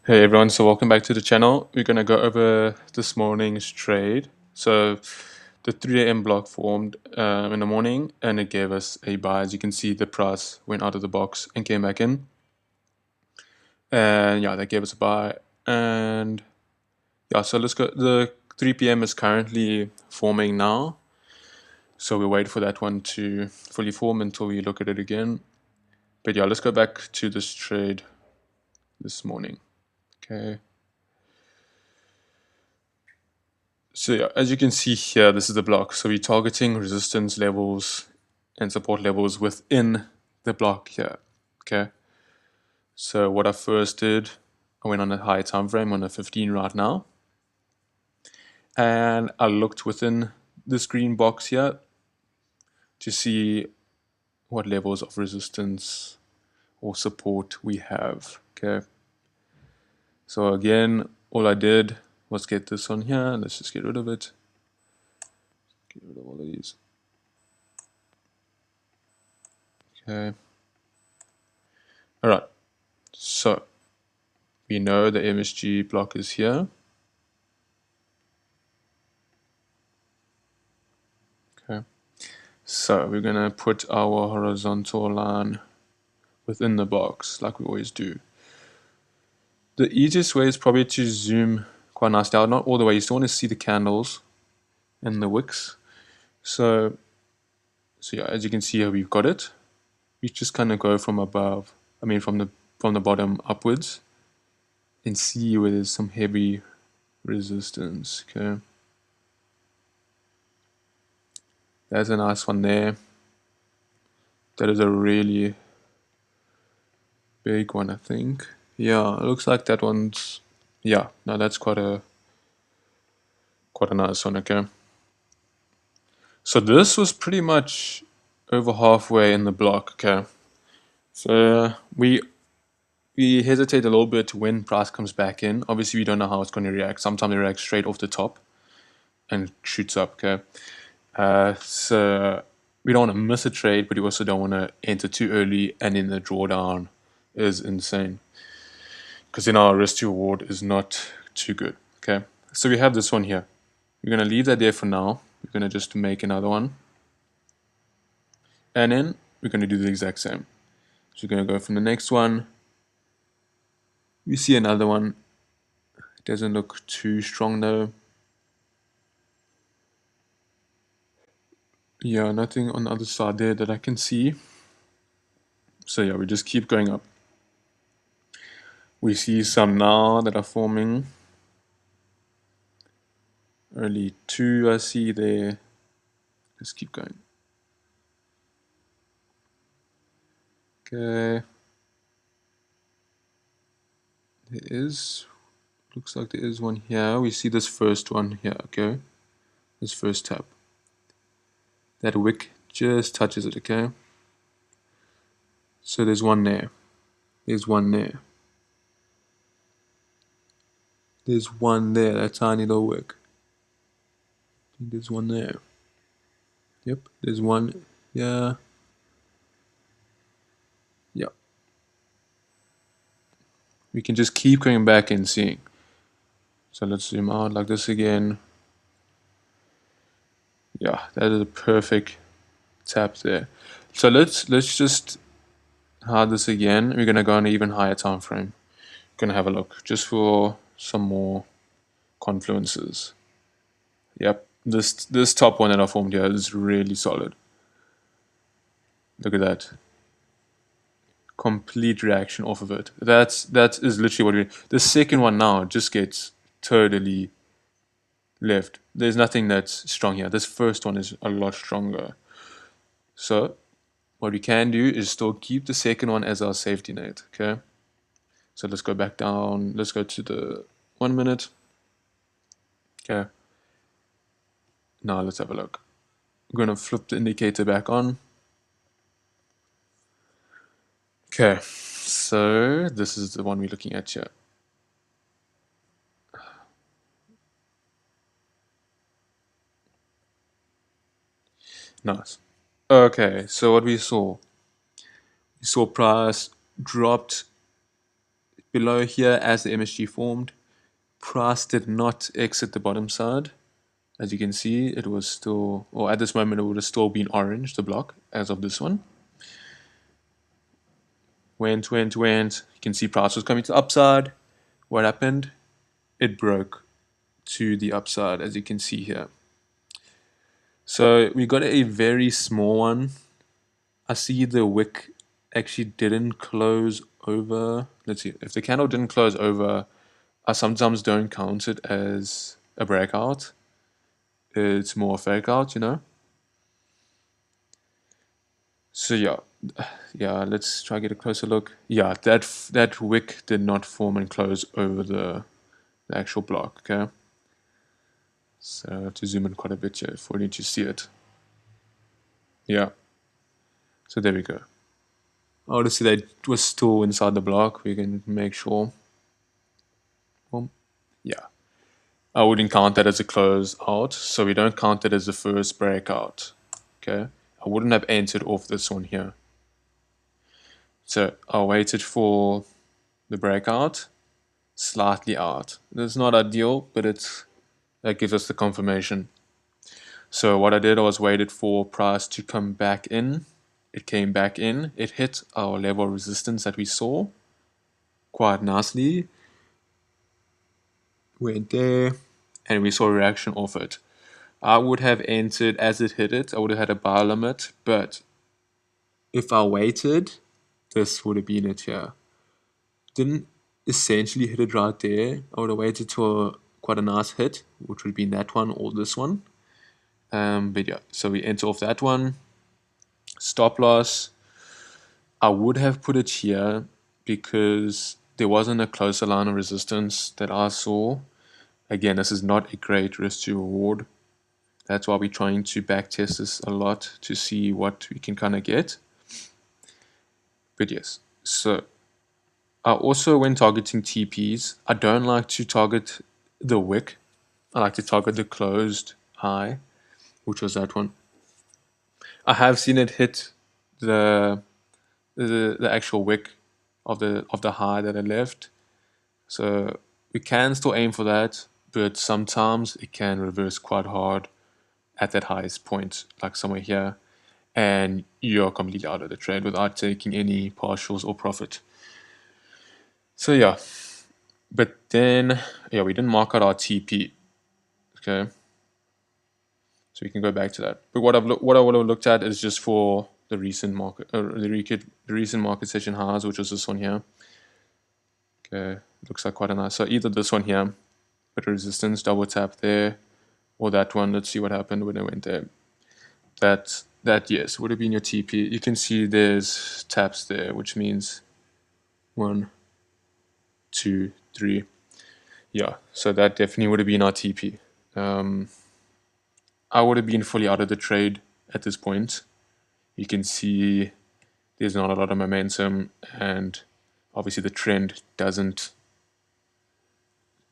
Hey everyone, so welcome back to the channel. We're going to go over this morning's trade. So the 3 a.m. block formed in the morning and it gave us a buy. As you can see, the price went out of the box and came back in. And yeah, that gave us a buy. And yeah, so let's go. The 3 p.m. is currently forming now. So we wait for that one to fully form until we look at it again. But yeah, let's go back to this trade this morning. Okay. So yeah, as you can see here, this is the block. So we're targeting resistance levels and support levels within the block here. Okay. So what I first did, I went on a higher time frame on a 15 right now, and I looked within this green box here to see what levels of resistance or support we have. Okay. So again, all I did was get this on here. Let's just get rid of it. Get rid of all of these. Okay. All right. So we know the MSG block is here. Okay. So we're going to put our horizontal line within the box like we always do. The easiest way is probably to zoom quite nicely out, not all the way. You still want to see the candles and the wicks. So yeah, as you can see here, we've got it. We just kind of go from above, from the bottom upwards and see where there's some heavy resistance. Okay. There's a nice one there. That is a really big one, I think. Yeah, it looks like that one's. Yeah, no, that's quite a nice one. Okay, so this was pretty much over halfway in the block. Okay, so we hesitate a little bit when price comes back in. Obviously, we don't know how it's going to react. Sometimes it reacts straight off the top and shoots up. Okay, so we don't want to miss a trade, but we also don't want to enter too early, and then the drawdown is insane because then our risk to reward is not too good. Okay, so we have this one here. We're going to leave that there for now. We're going to just make another one. And then we're going to do the exact same. So we're going to go from the next one. We see another one. It doesn't look too strong though. Yeah, nothing on the other side there that I can see. So yeah, we just keep going up. We see some now that are forming. Early two I see there. Let's keep going. Okay. There is, looks like there is one here. We see this first one here, okay? This first tab. That wick just touches it, okay? So there's one there. There's one there. There's one there, that tiny little wick. I think there's one there. Yep, there's one. Yeah. Yep. We can just keep going back and seeing. So let's zoom out like this again. Yeah, that is a perfect tap there. So let's just hide this again. We're gonna go on an even higher time frame. Gonna have a look just for some more confluences. Yep, this top one that I formed here is really solid. Look at that. Complete reaction off of it. That is literally what we. The second one now just gets totally left. There's nothing that's strong here. This first one is a lot stronger. So what we can do is still keep the second one as our safety net. Okay. So let's go back down. Let's go to the 1 minute. Okay. Now let's have a look. I'm gonna flip the indicator back on. Okay. So this is the one we're looking at here. Nice. Okay, so what we saw price dropped below here as the MSG formed, price did not exit the bottom side. As you can see, it was still, or at this moment, it would have still been orange, the block, as of this one. Went. You can see price was coming to the upside. What happened? It broke to the upside, as you can see here. So we got a very small one. I see the wick actually didn't close over. Let's see. If the candle didn't close over, I sometimes don't count it as a breakout. It's more a fake out, you know. So yeah, let's try to get a closer look. Yeah, that wick did not form and close over the actual block. Okay, so I have to zoom in quite a bit here for you to see it. Yeah, so there we go. Obviously, that was still inside the block. We can make sure. Yeah, I wouldn't count that as a close out, so we don't count it as the first breakout. Okay, I wouldn't have entered off this one here. So I waited for the breakout, slightly out. That's not ideal, but that gives us the confirmation. So what I did was waited for price to come back in. It came back in. It hit our level of resistance that we saw quite nicely. Went there, and we saw a reaction off it. I would have entered as it hit it. I would have had a buy limit, but if I waited, this would have been it here. Didn't essentially hit it right there. I would have waited to quite a nice hit, which would have been that one or this one. But yeah, so we enter off that one. Stop loss, I would have put it here because there wasn't a closer line of resistance that I saw. Again, this is not a great risk to reward. That's why we're trying to backtest this a lot to see what we can kind of get. But yes, so I also, when targeting TPs, I don't like to target the wick. I like to target the closed high, which was that one. I have seen it hit the actual wick of the high that I left. So we can still aim for that, but sometimes it can reverse quite hard at that highest point, like somewhere here, and you're completely out of the trade without taking any partials or profit. So yeah, but then yeah, we didn't mark out our TP. Okay, so we can go back to that. But what I would have looked at is just for the recent market, the recent market session highs, which was this one here. Okay, looks like quite a nice. So either this one here, bit of resistance, double tap there, or that one. Let's see what happened when it went there. That yes would have been your TP. You can see there's taps there, which means 1, 2, 3. Yeah, so that definitely would have been our TP. I would have been fully out of the trade at this point. You can see there's not a lot of momentum, and obviously the trend doesn't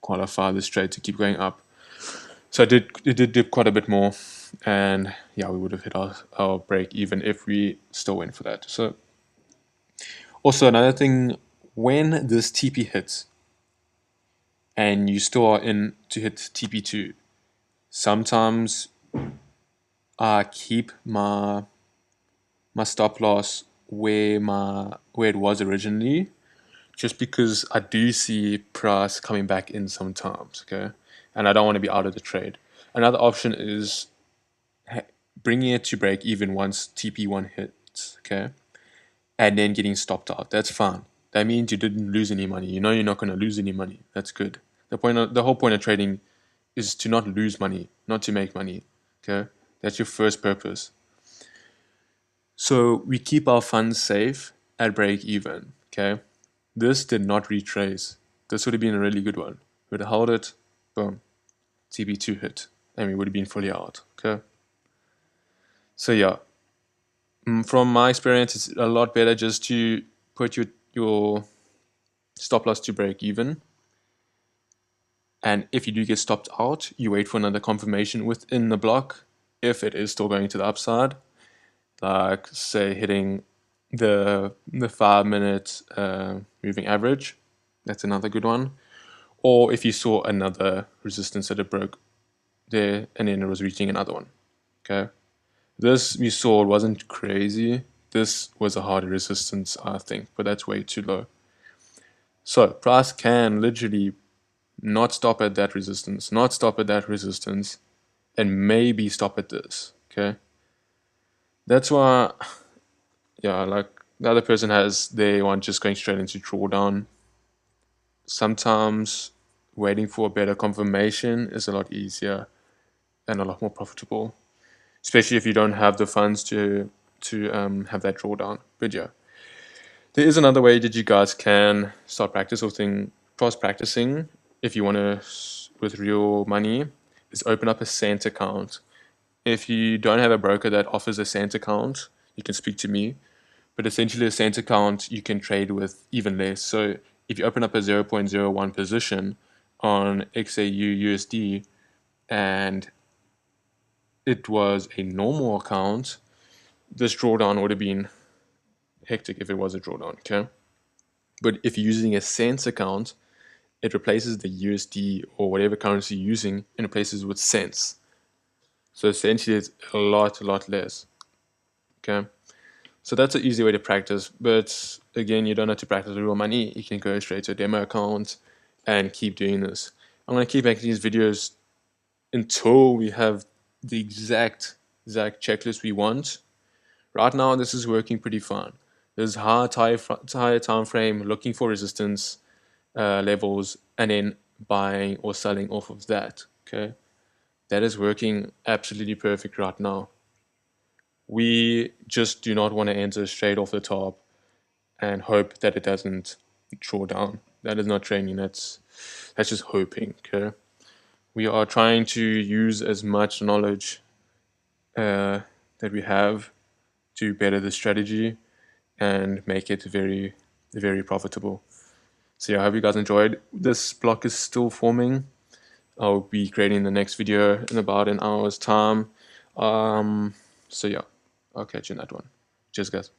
qualify this trade to keep going up. So it did dip quite a bit more, and yeah, we would have hit our break even if we still went for that. So also another thing, when this TP hits and you still are in to hit TP2, sometimes I keep my stop loss where it was originally, just because I do see price coming back in sometimes, okay? And I don't want to be out of the trade. Another option is bringing it to break even once TP1 hits, okay? And then getting stopped out. That's fine. That means you didn't lose any money. You know you're not going to lose any money. That's good. The whole point of trading is to not lose money, not to make money, okay? That's your first purpose. So we keep our funds safe at break even, okay? This did not retrace. This would have been a really good one. We would have held it, boom, TP2 hit, and we would have been fully out, okay? So yeah, from my experience, it's a lot better just to put your stop loss to break even. And if you do get stopped out, you wait for another confirmation within the block if it is still going to the upside, like say hitting the 5 minute moving average. That's another good one. Or if you saw another resistance that it broke there and then it was reaching another one. Okay. This we saw wasn't crazy. This was a harder resistance, I think, but that's way too low. So price can literally not stop at that resistance, not stop at that resistance, and maybe stop at this. Okay. That's why, yeah, like the other person has their one just going straight into drawdown. Sometimes waiting for a better confirmation is a lot easier and a lot more profitable, especially if you don't have the funds to have that drawdown. But yeah, there is another way that you guys can start practicing if you want to with real money. Is open up a Cent account. If you don't have a broker that offers a Cent account, you can speak to me. But essentially, a Cent account you can trade with even less. So if you open up a 0.01 position on XAU USD and it was a normal account, this drawdown would have been hectic if it was a drawdown, okay? But if you're using a Cents account, it replaces the USD or whatever currency you're using and replaces with cents. So essentially, it's a lot less, okay? So that's an easy way to practice. But again, you don't have to practice real money. You can go straight to a demo account and keep doing this. I'm going to keep making these videos until we have the exact checklist we want. Right now, this is working pretty fine. There's higher time frame, looking for resistance levels, and then buying or selling off of that. Okay, that is working absolutely perfect right now. We just do not want to enter straight off the top and hope that it doesn't draw down. That is not training. That's just hoping. Okay, we are trying to use as much knowledge that we have to better the strategy and make it very profitable. So yeah, I hope you guys enjoyed. This block is still forming. I'll be creating the next video in about an hour's time. So yeah, I'll catch you in that one. Cheers guys.